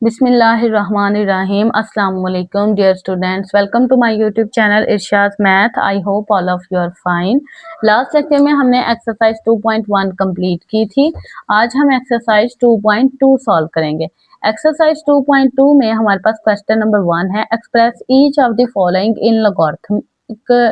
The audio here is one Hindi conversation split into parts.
Bismillahirrahmanirrahim. Assalamu alaikum dear students. Welcome to my YouTube channel Irshad Math. I hope all of you are fine. Last lecture में हमने एक्सरसाइज 2.1 कंप्लीट की थी। आज हम एक्सरसाइज 2.2 सॉल्व करेंगे। एक्सरसाइज 2.2 में हमारे पास क्वेश्चन नंबर 1 है, express each of the following in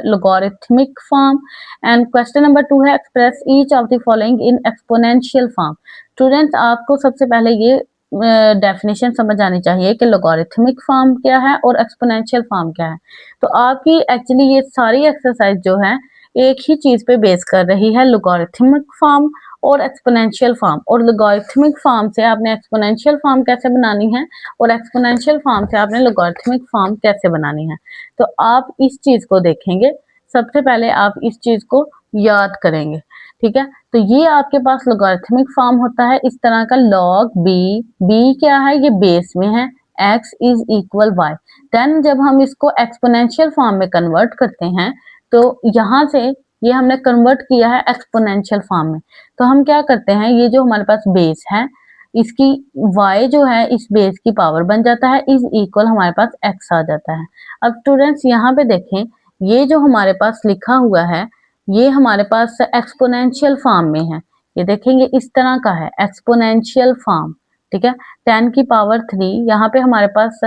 logarithmic form, and question number 2 है, express each of the following in exponential form. Students, आपको सबसे पहले ये डेफिनेशन समझ आनी चाहिए कि लोगारिथमिक फॉर्म क्या है और एक्सपोनेंशियल फॉर्म क्या है। तो आपकी एक्चुअली ये सारी एक्सरसाइज जो है एक ही चीज पे बेस कर रही है, लोगारिथमिक फॉर्म और एक्सपोनेंशियल फॉर्म। और लोगारिथमिक फॉर्म से आपने एक्सपोनेंशियल फॉर्म कैसे बनानी है और एक्सपोनेंशियल फॉर्म से आपने लोगारिथमिक फॉर्म कैसे बनानी है, तो आप इस चीज को देखेंगे। सबसे पहले आप इस चीज को याद करेंगे, ठीक है। तो ये आपके पास लोगारिथमिक फॉर्म होता है इस तरह का, लॉग बी क्या है, ये बेस में है, x is equal y। Then जब हम इसको एक्सपोनेंशियल फॉर्म में कन्वर्ट करते हैं तो यहाँ से ये हमने कन्वर्ट किया है एक्सपोनेंशियल फॉर्म में। तो हम क्या करते हैं, ये जो हमारे पास बेस है इसकी y जो है इस बेस की पावर बन जाता है, इज इक्वल हमारे पास x आ जाता है। अब स्टूडेंट्स यहाँ पे देखें, ये जो हमारे पास लिखा हुआ है ये हमारे पास एक्सपोनेंशियल फॉर्म में है। ये देखेंगे इस तरह का है एक्सपोनेंशियल फॉर्म, ठीक है। 10 की पावर 3 यहाँ पे हमारे पास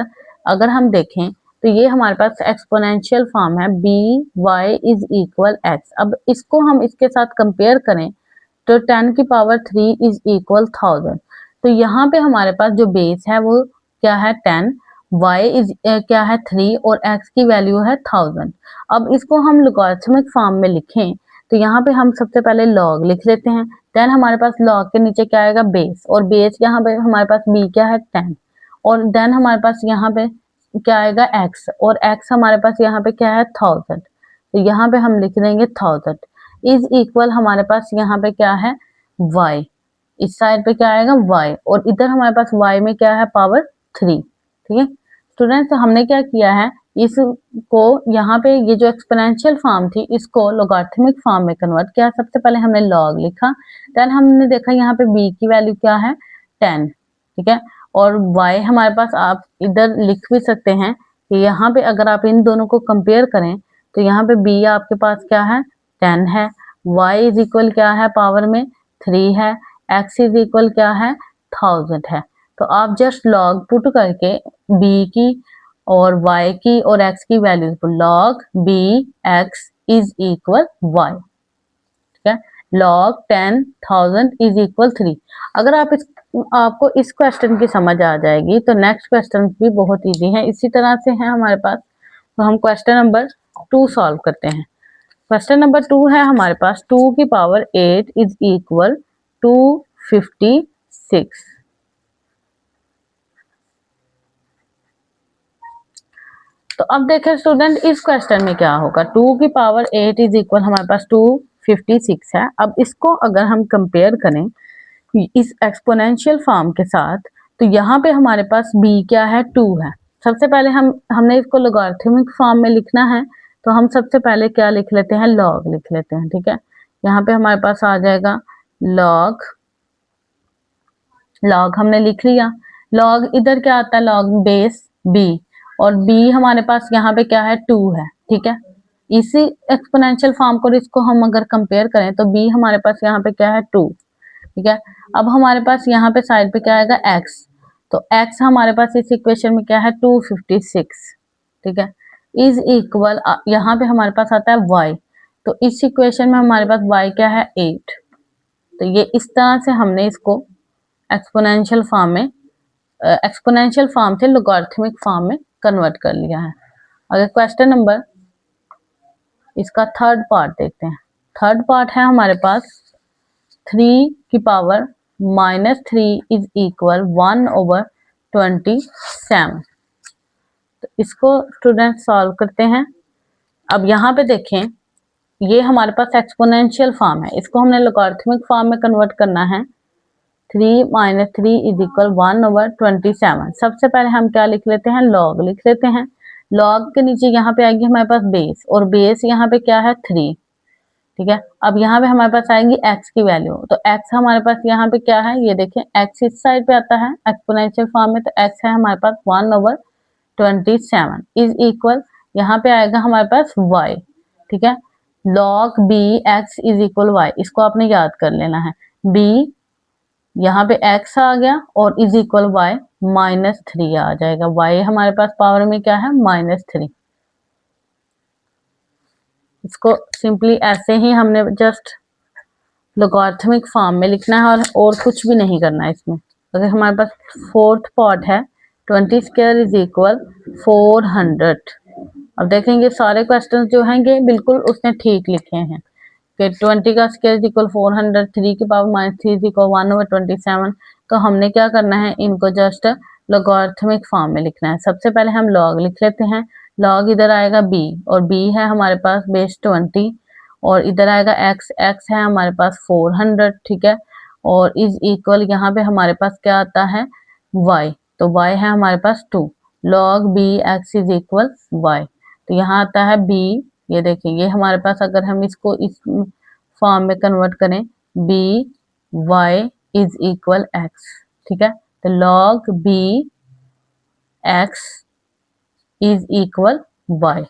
अगर हम देखें तो ये हमारे पास एक्सपोनेंशियल फॉर्म है, B Y is equal x. अब इसको हम इसके साथ कंपेयर करें तो 10 की पावर 3 इज इक्वल 1000। तो यहाँ पे हमारे पास जो बेस है वो क्या है 10, y इज क्या है 3 और x की वैल्यू है 1000। अब इसको हम लोगारिथमिक फॉर्म में लिखें तो यहाँ पे हम सबसे पहले log लिख लेते हैं। देन हमारे पास log के नीचे क्या आएगा, बेस, और बेस यहाँ पे हमारे पास b क्या है 10, और देन हमारे पास यहाँ पे क्या आएगा x, और x हमारे पास यहाँ पे क्या है 1000। तो यहाँ पे हम लिख देंगे 1000 इज इक्वल हमारे पास यहाँ पे क्या है y, इस साइड पे क्या आएगा y, और इधर हमारे पास y में क्या है पावर 3, ठीक है। स्टूडेंट्स, तो हमने क्या किया है, इसको यहाँ पे ये जो एक्सपोनेंशियल फॉर्म थी इसको लोगारिथमिक फॉर्म में कन्वर्ट किया। सबसे पहले हमने log लिखा, देन हमने देखा यहाँ पे b की वैल्यू क्या है 10, ठीक है, और y हमारे पास आप इधर लिख भी सकते हैं कि यहाँ पे अगर आप इन दोनों को कंपेयर करें तो यहाँ पे b आपके पास क्या है 10 है, y इज इक्वल क्या है पावर में 3 है, x इज इक्वल क्या है 1000 है। तो आप जस्ट log पुट करके b की और y की और x की वैल्यूज को, log b x is equal y, ठीक है, log 10,000 इज इक्वल 3। अगर आपको इस क्वेश्चन की समझ आ जाएगी तो नेक्स्ट क्वेश्चन भी बहुत इजी है, इसी तरह से है हमारे पास। तो हम क्वेश्चन नंबर 2 सॉल्व करते हैं। क्वेश्चन नंबर 2 है हमारे पास, 2 की पावर 8 इज इक्वल 256। तो अब देखें स्टूडेंट, इस क्वेश्चन में क्या होगा, 2 की पावर 8 इज इक्वल हमारे पास 256 है। अब इसको अगर हम कंपेयर करें इस एक्सपोनेंशियल फॉर्म के साथ तो यहाँ पे हमारे पास b क्या है 2 है। सबसे पहले हमने इसको लोगारिथमिक फॉर्म में लिखना है, तो हम सबसे पहले क्या लिख लेते हैं, log लिख लेते हैं, ठीक है। यहाँ पे हमारे पास आ जाएगा log हमने लिख लिया। log इधर क्या आता है, log बेस b, और b हमारे पास यहाँ पे क्या है 2 है, ठीक है। इसी एक्सपोनेंशियल फॉर्म को इसको हम अगर कंपेयर करें तो b हमारे पास यहाँ पे क्या है 2, ठीक है। अब हमारे पास यहाँ पे साइड पे क्या आएगा x, तो x हमारे पास इस इक्वेशन में क्या है 256, ठीक है, इज इक्वल यहाँ पे हमारे पास आता है y, तो इस इक्वेशन में हमारे पास y क्या है 8। तो ये इस तरह से हमने इसको एक्सपोनेंशियल फॉर्म से लोगारिथमिक फॉर्म में कन्वर्ट कर लिया है। अगर क्वेश्चन नंबर इसका थर्ड पार्ट देखते हैं। थर्ड पार्ट है हमारे पास, 3 की पावर -3 इज इक्वल 1/27। तो इसको स्टूडेंट सॉल्व करते हैं। अब यहाँ पे देखें, ये हमारे पास एक्सपोनेंशियल फॉर्म है, इसको हमने लोगारिथमिक फॉर्म में कन्वर्ट करना है। 3 - 3 इज इक्वल 1/27। सबसे पहले हम क्या लिख लेते हैं, log लिख लेते हैं। log के नीचे यहाँ पे आएगी हमारे पास बेस, और बेस यहाँ पे क्या है 3, ठीक है। अब यहाँ पे हमारे पास आएगी x की वैल्यू, तो x हमारे पास यहाँ पे क्या है, ये देखें x इस साइड पे आता है एक्सपोनेंशियल फॉर्म में, तो x है हमारे पास 1/27 इज इक्वल, यहाँ पे आएगा हमारे पास y, ठीक है। log b x is equal y, इसको आपने याद कर लेना है। b यहाँ पे x आ गया और इज इक्वल y -3 आ जाएगा। y हमारे पास पावर में क्या है, -3। इसको सिंपली ऐसे ही हमने जस्ट लॉगरिथमिक फॉर्म में लिखना है और कुछ भी नहीं करना है इसमें। अगर हमारे पास फोर्थ पार्ट है 20 स्क्वायर इज इक्वल 400। अब देखेंगे सारे क्वेश्चंस जो हैंगे बिल्कुल उसने ठीक लिखे हैं कि 20 का स्क्वायर इज इक्वल 400, 3 की पावर -3 इज इक्वल 1/27। तो हमने क्या करना है, इनको जस्ट लॉगरिथमिक फॉर्म में लिखना है। सबसे पहले हम लॉग लिख लेते हैं। लॉग इधर आएगा b और b है हमारे पास बेस 20 और इधर आएगा x, x है हमारे पास 400, ठीक है। और इज इक्वल यहाँ पे हमारे पास क्या आता है y, तो y है हमारे पास 2। log b x is equal y, तो यहाँ आता है b, ये देखिए ये हमारे पास अगर हम इसको इस फॉर्म में कन्वर्ट करें b y is equal x, ठीक है। तो log b x is equal y।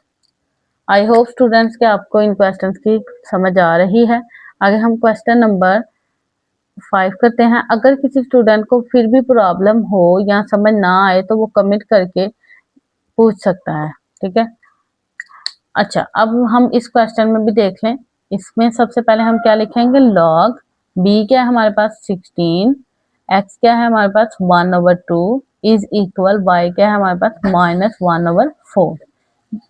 I hope students कि आपको इन क्वेश्चंस की समझ आ रही है। आगे हम क्वेश्चन नंबर 5 करते हैं। अगर किसी स्टूडेंट को फिर भी प्रॉब्लम हो या समझ ना आए तो वो कमेंट करके पूछ सकता है, ठीक है। अच्छा, अब हम इस क्वेश्चन में भी देख लें। इसमें सबसे पहले हम क्या लिखेंगे, लॉग b क्या है हमारे पास 16, x क्या है हमारे पास 1/2 इज इक्वल y क्या है हमारे पास -1/4।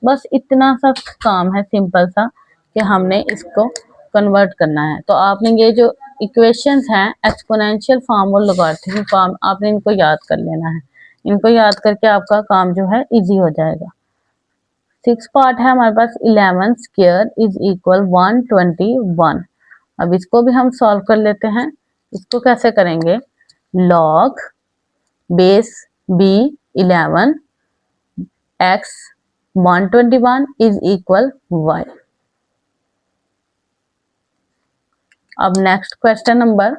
बस इतना सा काम है सिंपल सा कि हमने इसको कन्वर्ट करना है। तो आपने ये जो इक्वेशंस हैं एक्सपोनेंशियल फॉर्म और लॉगरिथमिक फॉर्म, आपने इनको याद कर लेना है। इनको याद करके आपका काम जो है इजी हो जाएगा। 6 पार्ट है हमारे पास 11 स्क्वायर इज इक्वल 121। अब इसको भी हम सॉल्व कर लेते हैं। इसको कैसे करेंगे, log base b 11 x 121 is equal y। अब नेक्स्ट क्वेश्चन नंबर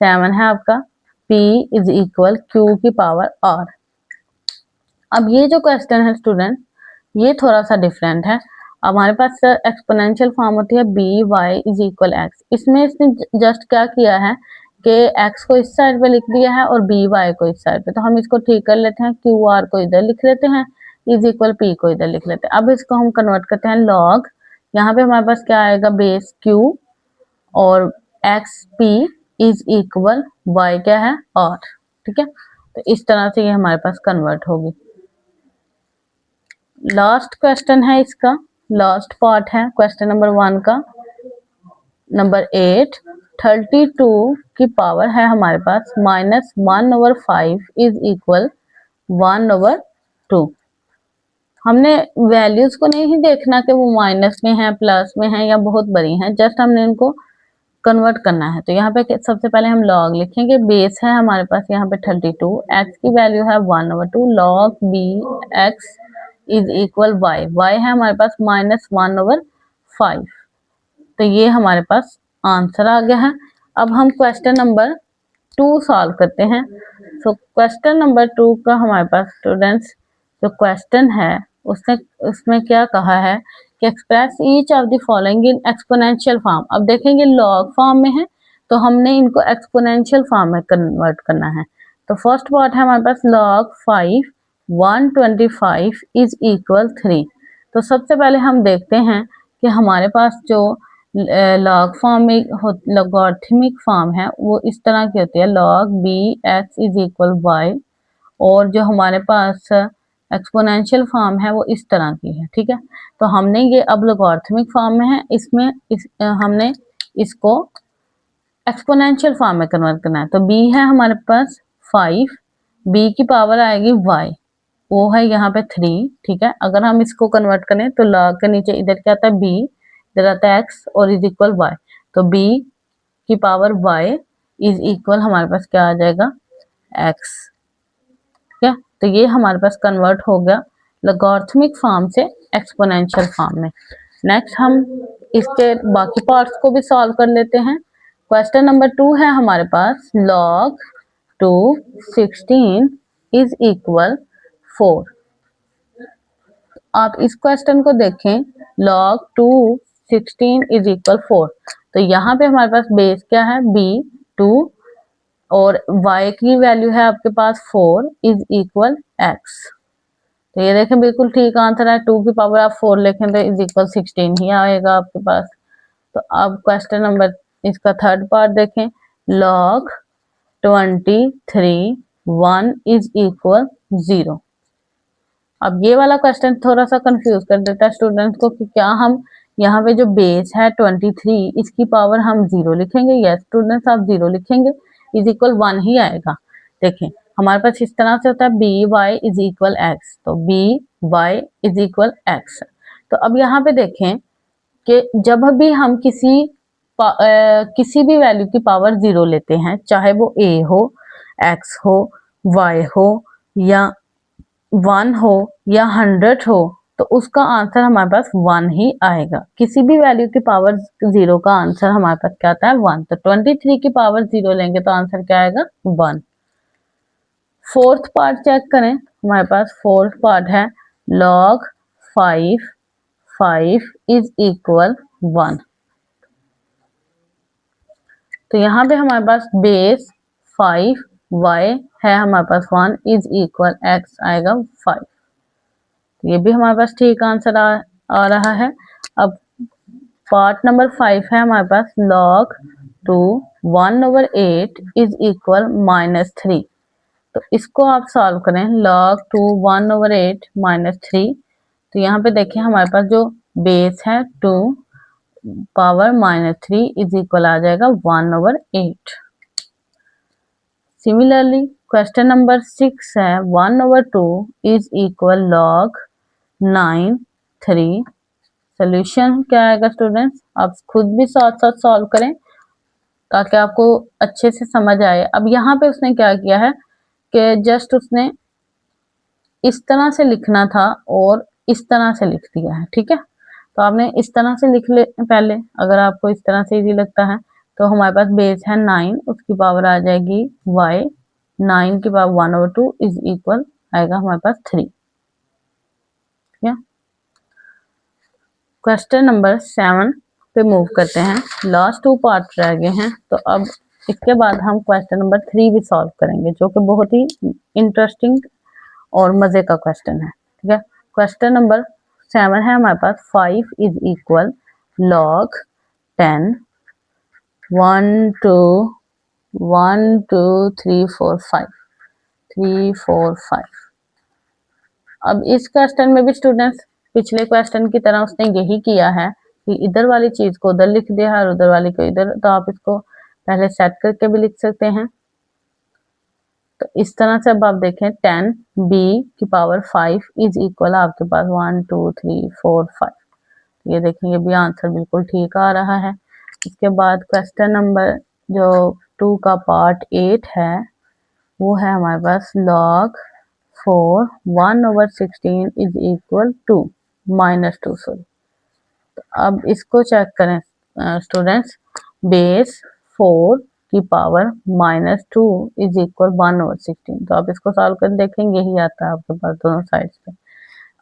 7 है आपका p इज इक्वल q की पावर r। अब ये जो क्वेश्चन है स्टूडेंट, ये थोड़ा सा डिफरेंट है। अब हमारे पास एक्सपोनेंशियल फॉर्म होती है b y is equal x। इसमें इसने जस्ट क्या किया है कि x को इस साइड पे लिख दिया है और b y को इस साइड पे। तो हम इसको ठीक कर लेते हैं, q r को इधर लिख लेते हैं, इज इक्वल p को इधर लिख लेते हैं। अब इसको हम कन्वर्ट करते हैं लॉग, यहाँ पे हमारे पास क्या आएगा बेस q और x p is equal y क्या है r, ठीक है। तो इस तरह से ये हमारे पास कन्वर्ट होगी। लास्ट क्वेश्चन है इसका, लास्ट पार्ट है क्वेश्चन नंबर 1 का, नंबर 8 32 की पावर है हमारे पास -1/5 इज इक्वल 1/2। हमने वैल्यूज को नहीं देखना कि वो माइनस में है, प्लस में है या बहुत बड़ी है, जस्ट हमने इनको कन्वर्ट करना है। तो यहाँ पे सबसे पहले हम लॉग लिखेंगे, बेस है हमारे पास यहाँ पे 32, x की वैल्यू है 1/2, log b x is equal y, y है हमारे पास -1/5। तो ये हमारे पास आंसर आ गया है। अब हम क्वेश्चन नंबर 2 सॉल्व करते हैं। तो क्वेश्चन नंबर 2 का हमारे पास स्टूडेंट्स जो क्वेश्चन है उसमें क्या कहा है कि express each of the following in exponential form. अब देखेंगे लॉग फॉर्म में है तो हमने इनको एक्सपोनेंशियल फॉर्म में कन्वर्ट करना है। तो फर्स्ट पार्ट है हमारे पास log 5 125 इज इक्वल 3। तो सबसे पहले हम देखते हैं कि हमारे पास जो लॉग फॉर्म में लॉगरिथमिक फॉर्म है वो इस तरह की होती है, log b x is equal y, और जो हमारे पास एक्सपोनेंशियल फॉर्म है वो इस तरह की है, ठीक है। तो हमने ये अब लॉगरिथमिक फॉर्म में है, इसमें हमने इसको एक्सपोनेंशियल फॉर्म में कन्वर्ट करना है। तो b है हमारे पास 5, b की पावर आएगी y, वो है यहाँ पे 3, ठीक है। अगर हम इसको कन्वर्ट करें तो log के नीचे इधर क्या आता है b, इधर आता है x और इज इक्वल y। तो b की पावर y इज इक्वल हमारे पास क्या आ जाएगा x, ठीक है। तो ये हमारे पास कन्वर्ट हो गया लॉगरिथमिक फॉर्म से एक्सपोनेंशियल फॉर्म में। नेक्स्ट हम इसके बाकी पार्ट्स को भी सॉल्व कर लेते हैं। क्वेश्चन नंबर 2 है हमारे पास, log 2 16 इज इक्वल 4। आप इस क्वेश्चन को देखें, log 2 16 इज इक्वल 4। तो यहाँ पे हमारे पास बेस क्या है, b 2, और y की वैल्यू है आपके पास 4 इज इक्वल x। तो ये देखें बिल्कुल ठीक आंसर है। 2 की पावर आप 4 लिखें तो इज इक्वल 16 ही आएगा आपके पास। तो अब क्वेश्चन नंबर इसका थर्ड पार्ट देखें, log 23 1 इज इक्वल 0। अब ये वाला क्वेश्चन थोड़ा सा कंफ्यूज कर देता है स्टूडेंट्स को कि क्या हम यहाँ पे जो बेस है 23 इसकी पावर हम 0 लिखेंगे। यस स्टूडेंट्स, आप 0 लिखेंगे, इज इक्वल 1 ही आएगा। देखें हमारे पास इस तरह से होता है B Y is equal X, तो B Y is equal X. तो अब यहाँ पे देखें कि जब भी हम किसी भी वैल्यू की पावर 0 लेते हैं, चाहे वो a हो, x हो, y हो, या 1 हो या 100 हो, तो उसका आंसर हमारे पास 1 ही आएगा। किसी भी वैल्यू की पावर 0 का आंसर हमारे पास क्या आता है, 1। तो 23 की पावर 0 लेंगे तो आंसर क्या आएगा, 1। फोर्थ पार्ट चेक करें, हमारे पास फोर्थ पार्ट है log 5 इज इक्वल 1। तो यहाँ पे हमारे पास बेस 5 y है, हमारे पास 1 इज इक्वल x आएगा 5। तो ये भी हमारे पास ठीक आंसर आ रहा है। अब पार्ट नंबर 5 है हमारे पास log 2 1/8 इज इक्वल -3। तो इसको आप सॉल्व करें, log 2 1/8 -3। तो यहाँ पे देखें हमारे पास जो बेस है 2 पावर -3 इज इक्वल आ जाएगा 1/8। सिमिलरली क्वेश्चन नंबर 6 है 1/2 इज इक्वल log 9 3। सोल्यूशन क्या आएगा स्टूडेंट्स, आप खुद भी साथ साथ सॉल्व करें ताकि आपको अच्छे से समझ आए। अब यहाँ पे उसने क्या किया है कि जस्ट उसने इस तरह से लिखना था और इस तरह से लिख दिया है, ठीक है। तो आपने इस तरह से लिख ले पहले, अगर आपको इस तरह से इजी लगता है। तो हमारे पास बेस है 9, उसकी पावर आ जाएगी y, 9 की पावर 1/2 इज इक्वल आएगा हमारे पास 3। ठीक है, क्वेश्चन नंबर 7 पे मूव करते हैं। लास्ट 2 पार्ट रह गए हैं, तो अब इसके बाद हम क्वेश्चन नंबर 3 भी सॉल्व करेंगे, जो कि बहुत ही इंटरेस्टिंग और मजे का क्वेश्चन है। ठीक है, क्वेश्चन नंबर 7 है हमारे पास 5 इज इक्वल log 10 1 2 1 2 3 4 5 3 4 5। अब इस क्वेश्चन में भी स्टूडेंट्स पिछले क्वेश्चन की तरह उसने यही किया है कि इधर वाली चीज को उधर लिख दिया है और उधर वाली को इधर। तो आप इसको पहले सेट करके भी लिख सकते हैं। तो इस तरह से अब आप देखें 10 b की पावर 5 इज इक्वल आपके पास 1 2 3 4 5। ये देखें, ये भी आंसर बिल्कुल ठीक आ रहा है। इसके बाद क्वेश्चन नंबर जो 2 का पार्ट 8 है वो है हमारे पास log 4 1/16 is equal to -2 sorry. तो अब इसको चेक करें स्टूडेंट्स, बेस 4 की पावर -2 इज इक्वल 1/16। तो आप इसको सॉल्व कर देखेंगे, यही आता है आपके पास दोनों साइड्स पे।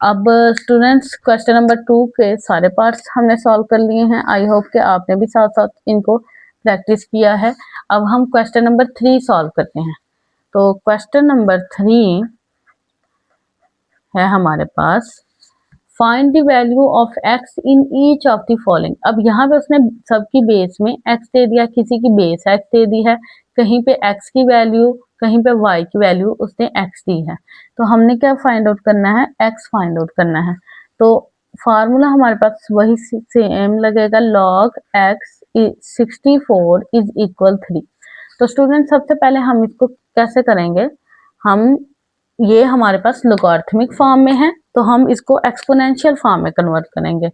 अब स्टूडेंट्स क्वेश्चन नंबर 2 के सारे पार्ट्स हमने सॉल्व कर लिए हैं। आई होप कि आपने भी साथ साथ इनको प्रैक्टिस किया है। अब हम क्वेश्चन नंबर 3 सॉल्व करते हैं। तो क्वेश्चन नंबर 3 है हमारे पास, find the value of x in each of the following. अब यहाँ पे उसने सबकी बेस में x दे दिया, किसी की बेस x दे दी है, कहीं पे x की वैल्यू, कहीं पे y की वैल्यू उसने x दी है। तो हमने क्या फाइंड आउट करना है, x फाइंड आउट करना है। तो फार्मूला हमारे पास वही सेम लगेगा, log x 64 इज इक्वल 3। तो स्टूडेंट सबसे पहले हम इसको कैसे करेंगे, हम ये हमारे पास लोगारिथमिक फॉर्म में है तो हम इसको एक्सपोनेंशियल फॉर्म में कन्वर्ट करेंगे।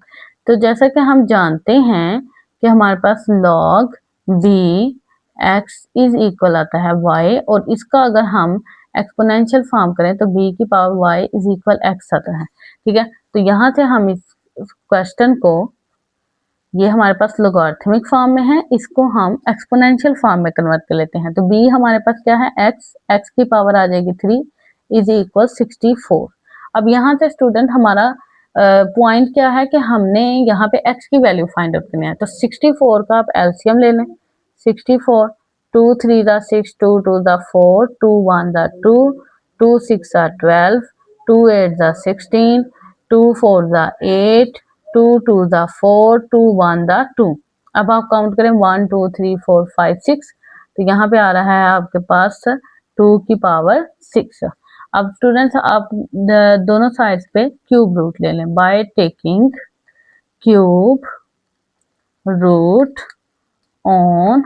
तो जैसा कि हम जानते हैं कि हमारे पास log b x is equal आता है y, और इसका अगर हम एक्सपोनेंशियल फॉर्म करें तो b की power y is equal x आता है। ठीक है, तो यहाँ से हम इस क्वेश्चन को ये हमारे पास लॉगरिथमिक फॉर्म में है, इसको हम एक्सपोनेंशियल फॉर्म में कन्वर्ट कर लेते हैं। तो b हमारे पास क्या है, x की पावर आ जाएगी 3 इज इक्वल 64। अब यहाँ से स्टूडेंट हमारा पॉइंट क्या है कि हमने यहाँ पे x की वैल्यू फाइंड आउट करनी है। तो 64 का आप एलसीएम ले लें। 64 2 3 दा 6 2 2 दा 4 2 1 दा 2 2 6 दा 12 2 8 दा 16 2 4 दा 8 2 2 दा 4 2 1 दा 2। अब आप काउंट करें 1 2 3 4 5 6। तो यहाँ पे आ रहा है आपके पास 2 की पावर 6। अब स्टूडेंट्स आप दोनों साइड्स पे क्यूब रूट ले लें by taking cube root on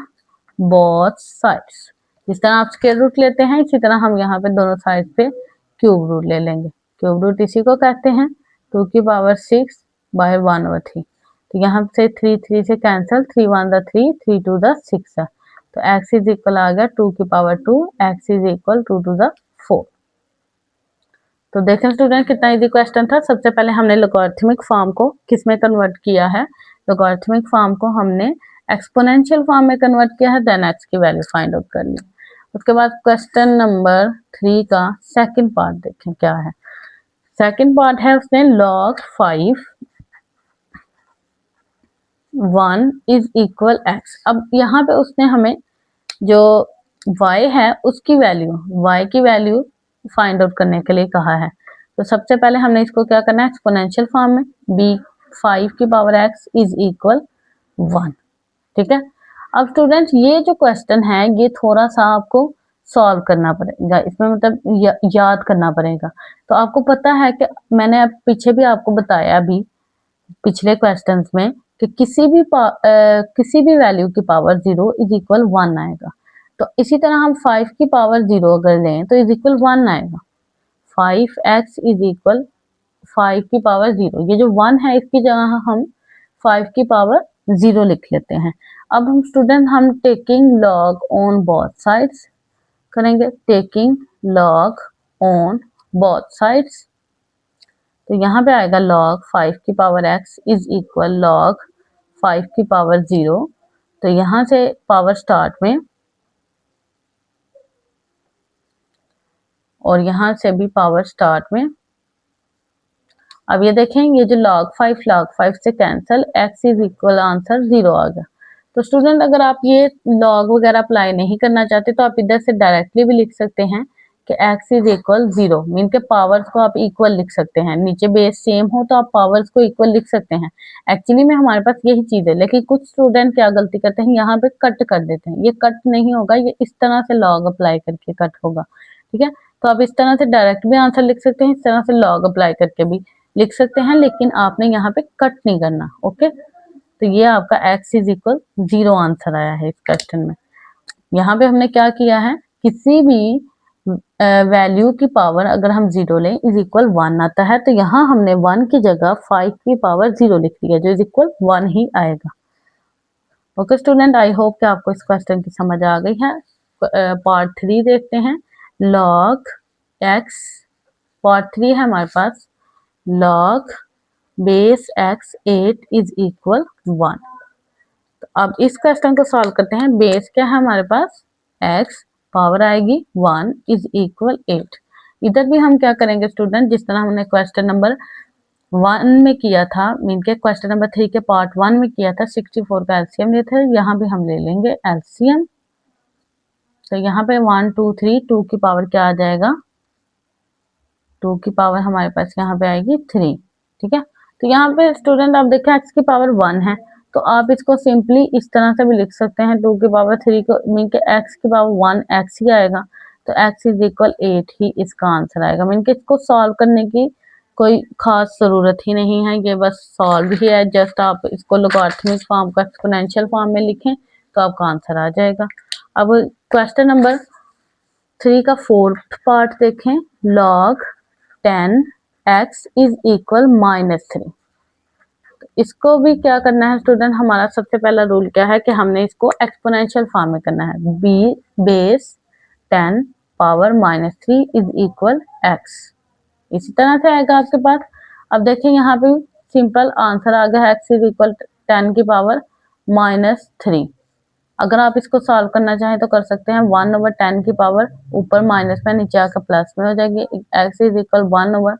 both sides. जिस तरह आप स्क्वायर रूट लेते हैं इसी तरह हम यहाँ पे दोनों साइड पे क्यूब रूट ले लेंगे। क्यूब रूट इसी को कहते हैं 2 की पावर 6 बाय 1/3। तो यहाँ से 3 3 से कैंसिल, 3 1 दा 3 3 2 दा 6 है। तो x इज इक्वल आ गया 2 की power 2, x is equal 2 to the 4। तो देखें स्टूडेंट कितना इजी क्वेश्चन था। सबसे पहले हमने लॉगरिथमिक फॉर्म को किस में कन्वर्ट किया है, लॉगरिथमिक फॉर्म को हमने एक्सपोनेंशियल फॉर्म में कन्वर्ट किया है, देन x की वैल्यू फाइंड आउट कर ली। उसके बाद क्वेश्चन नंबर 3 का सेकंड पार्ट देखें क्या है। सेकंड पार्ट है उसने log 5 1 इज इक्वल x। अब यहाँ पे उसने हमें जो y है उसकी वैल्यू, y की वैल्यू फाइंड आउट करने के लिए कहा है। तो सबसे पहले हमने इसको क्या करना है, एक्सपोनेंशियल फॉर्म में b 5 की पावर x इज इक्वल 1। ठीक है। अब स्टूडेंट्स ये जो क्वेश्चन है ये थोड़ा सा आपको सॉल्व करना पड़ेगा, इसमें मतलब याद करना पड़ेगा। तो आपको पता है कि मैंने अब पीछे भी आपको बताया अभी पिछले क्वेश्चंस में कि किसी भी वैल्यू की पावर 0 इज इक्वल 1 आएगा। तो इसी तरह हम 5 की पावर 0 अगर लें तो इज इक्वल 1 आएगा। 5x इज इक्वल 5 की पावर 0, ये जो 1 है इसकी जगह हम 5 की पावर 0 लिख लेते हैं। अब हम स्टूडेंट हम taking log on both sides करेंगे, taking log on both sides. तो यहाँ पे आएगा log 5 की power x is equal log 5 की पावर 0। तो यहाँ से पावर स्टार्ट में और यहाँ से भी पावर स्टार्ट में। अब ये देखें ये जो log 5 से cancel, x is equal answer 0 आ गया। तो स्टूडेंट अगर आप ये लॉग वगैरह अप्लाई नहीं करना चाहते तो आप इधर से डायरेक्टली भी लिख सकते हैं कि x इज इक्वल 0, मीन के पावर्स को आप इक्वल लिख सकते हैं। नीचे बेस सेम हो तो आप पावर्स को इक्वल लिख सकते हैं। एक्चुअली में हमारे पास यही चीज है, लेकिन कुछ स्टूडेंट क्या गलती करते हैं, यहाँ पे कट कर देते हैं। ये कट नहीं होगा, ये इस तरह से लॉग अप्लाई करके कट होगा। ठीक है। तो आप इस तरह से डायरेक्ट भी आंसर लिख सकते हैं, इस तरह से लॉग अप्लाई करके भी लिख सकते हैं, लेकिन आपने यहाँ पे कट नहीं करना। ओके। तो ये आपका x इज इक्वल 0 आंसर आया है इस क्वेश्चन में। यहाँ पे हमने क्या किया है, किसी भी वैल्यू की पावर अगर हम 0 लें इज इक्वल 1 आता है, तो यहाँ हमने 1 की जगह 5 की पावर 0 लिख दिया जो इज इक्वल 1 ही आएगा। ओके स्टूडेंट, आई होप कि आपको इस क्वेश्चन की समझ आ गई है। पार्ट 3 देखते हैं, log x। पार्ट 3 है हमारे पास log base x 8 is equal 1। तो अब इस क्वेश्चन को सॉल्व करते हैं। बेस क्या है हमारे पास, x, पावर आएगी 1 इज इक्वल 8। इधर भी हम क्या करेंगे स्टूडेंट, जिस तरह हमने क्वेश्चन नंबर 1 में किया था, मीन के क्वेश्चन नंबर 3 के पार्ट 1 में किया था, 64 का एलसीएम लिए थे, यहाँ भी हम ले लेंगे एलसीएम। तो यहाँ पे 1 2 3, 2 की पावर क्या आ जाएगा, 2 की पावर हमारे पास यहाँ पे आएगी 3। ठीक है। तो यहाँ पे स्टूडेंट आप देखें x की पावर 1 है, तो आप इसको सिंपली इस तरह से भी लिख सकते हैं, 2 की पावर 3 को, मीन के x की पावर 1 x ही आएगा, तो x इज इक्वल 8 ही इसका आंसर आएगा। मीन के इसको सॉल्व करने की कोई खास जरूरत ही नहीं है, ये बस सॉल्व ही है। जस्ट आप इसको लॉगरिथमिक फॉर्म का एक्सपोनेंशियल फॉर्म में लिखें तो आपका आंसर आ जाएगा। अब क्वेश्चन नंबर 3 का फोर्थ पार्ट देखें, log 10x इज इक्वल -3। इसको भी क्या करना है स्टूडेंट, हमारा सबसे पहला रूल क्या है कि हमने इसको एक्सपोनेंशियल फॉर्म में करना है। b base 10 power -3 is equal x। इसी तरह से आएगा आपके पास। अब देखिए यहाँ पे सिंपल आंसर आ गया है, x इज इक्वल 10 की पावर -3। अगर आप इसको सॉल्व करना चाहें तो कर सकते हैं। 1/10 की पावर ऊपर माइनस में, नीचे आकर प्लस में हो जाएगी। x इज इक्वल 1/,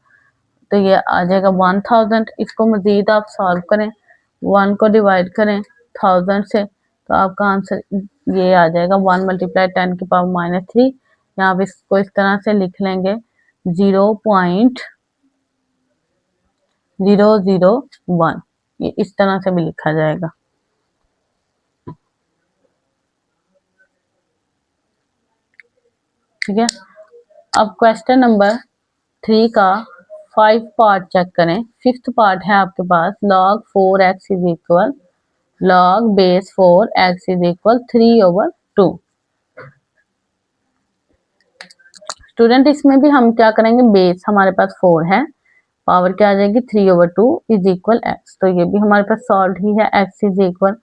तो ये आ जाएगा 1000। इसको मजीद आप सॉल्व करें, 1 को डिवाइड करें 1000 से, तो आपका आंसर ये आ जाएगा 1 × 10 की पावर -3। या आप इसको इस तरह से लिख लेंगे 0.001, ये इस तरह से भी लिखा जाएगा। ठीक है, अब क्वेश्चन नंबर 3 का 5 पार्ट चेक करें। 5th पार्ट है आपके पास log 4x is equal log base 4x is equal 3/2। Student इसमें भी हम क्या करेंगे, बेस हमारे पास 4 है, पावर क्या आ जाएगी 3/2 इज इक्वल x। तो ये भी हमारे पास सॉल्व ही है, x इज इक्वल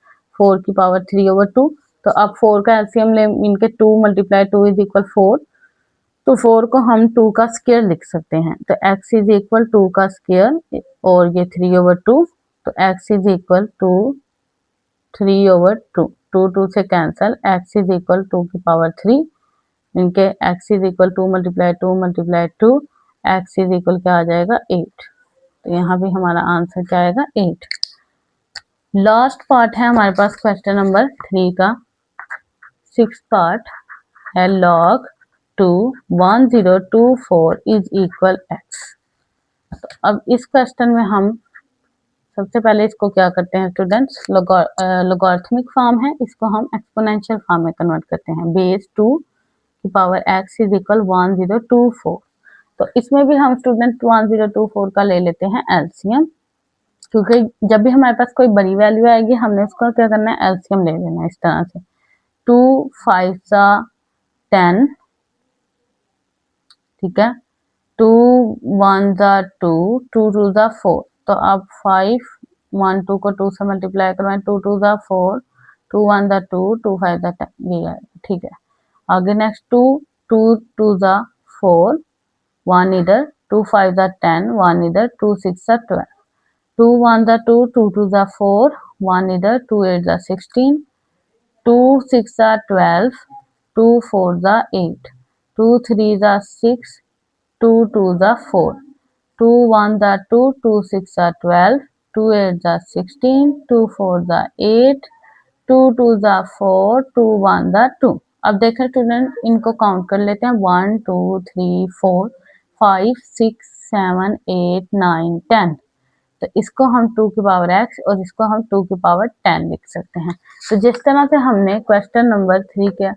4 की पावर 3/2। तो अब 4 का एलसीएम ले, इनके 2 × 2 इज इक्वल 4। तो 4 को हम 2 का स्क्वायर लिख सकते हैं। तो x इज इक्वल 2 का स्क्वायर और ये 3/2। तो x इज इक्वल 2 3/2, 2 से कैंसल, x इज इक्वल 2 की पावर 3, इनके x is equal 2 × 2 × 2, x is equal क्या आ जाएगा 8। तो यहाँ भी हमारा आंसर क्या आएगा 8। लास्ट पार्ट है हमारे पास क्वेश्चन नंबर 3 का 6th पार्ट है log 2 1024 इज इक्वल x। तो अब इस क्वेश्चन में हम सबसे पहले इसको क्या करते हैं स्टूडेंट्स, लॉगरिथमिक फॉर्म है, इसको हम एक्सपोनेंशियल फॉर्म में कन्वर्ट करते हैं। बेस 2 की पावर x इज इक्वल 1024। तो इसमें भी हम स्टूडेंट 1024 का ले लेते हैं एलसीएम, क्योंकि जब भी हमारे पास कोई बड़ी वैल्यू आएगी हमने उसका क्या करना है, एलसीएम ले लेना है इस तरह से। 2 5 10, ठीक है, 2 1 2, 2 2 4। तो अब 5 1 2 को 2 से मल्टीप्लाई करवाएं, 2 2 4, 2 1 2, 2 5 10, ये है। ठीक है, आगे नेक्स्ट 2 2 2 4, 1 इधर, 2 5 10, 1 इधर, 2 6 12, 2 1 2, 2 2 4, 1 इधर, 2 8 16, 2 6 12, 2 4 8, 2 3 6, 2 2 4, 2 1 2, 2 6 12, 2 8 16, 2 4 8, 2 2 4, 2 1 2। अब देखें स्टूडेंट, इनको काउंट कर लेते हैं 1 2 3 4 5 6 7 8 9 10। तो इसको हम 2 की पावर x और इसको हम 2 की पावर 10 लिख सकते हैं। तो जिस तरह से हमने क्वेश्चन नंबर 3 के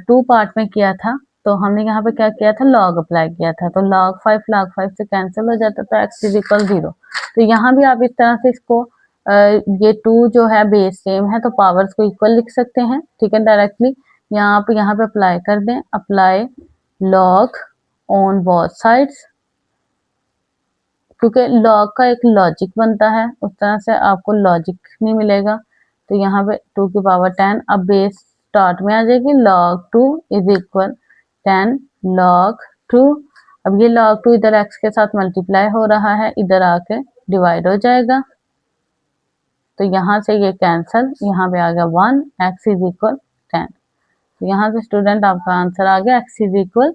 2 पार्ट में किया था, तो हमने यहाँ पे क्या किया था, लॉग अप्लाई किया था। तो log 5 से कैंसिल हो जाता था, x इज इक्वल 0। तो यहाँ भी आप इस तरह से इसको ये 2 जो है बेस सेम है, तो पावर्स को इक्वल लिख सकते हैं। ठीक है, डायरेक्टली यहाँ आप यहाँ पे अप्लाई कर दें, apply log on both sides, क्योंकि लॉग का एक लॉजिक बनता है, उस तरह से आपको लॉजिक नहीं मिलेगा। तो यहाँ पे 2 की पावर 10, अब बेस स्टार्ट में आ जाएगी, log 2 इज इक्वल 10 log 2। अब ये log 2 इधर x के साथ मल्टीप्लाई हो रहा है, इधर आके डिवाइड हो जाएगा। तो यहाँ से ये कैंसल, यहाँ पे आ गया 1, x इज इक्वल 10। तो यहाँ से स्टूडेंट आपका आंसर आ गया x इज इक्वल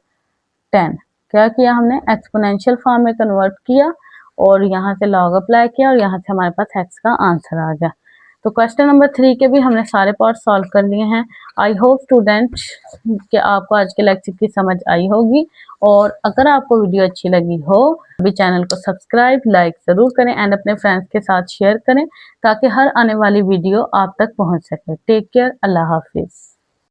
10। क्या किया हमने, एक्सपोनेंशियल फॉर्म में कन्वर्ट किया और यहाँ से लॉग अप्लाई किया और यहाँ से हमारे पास x का आंसर आ गया। तो क्वेश्चन नंबर 3 के भी हमने सारे पार्ट सॉल्व कर लिए हैं। आई होप स्टूडेंट कि आपको आज के लेक्चर की समझ आई होगी, और अगर आपको वीडियो अच्छी लगी हो अभी चैनल को सब्सक्राइब लाइक ज़रूर करें एंड अपने फ्रेंड्स के साथ शेयर करें, ताकि हर आने वाली वीडियो आप तक पहुँच सके। टेक केयर, अल्लाह हाफिज़।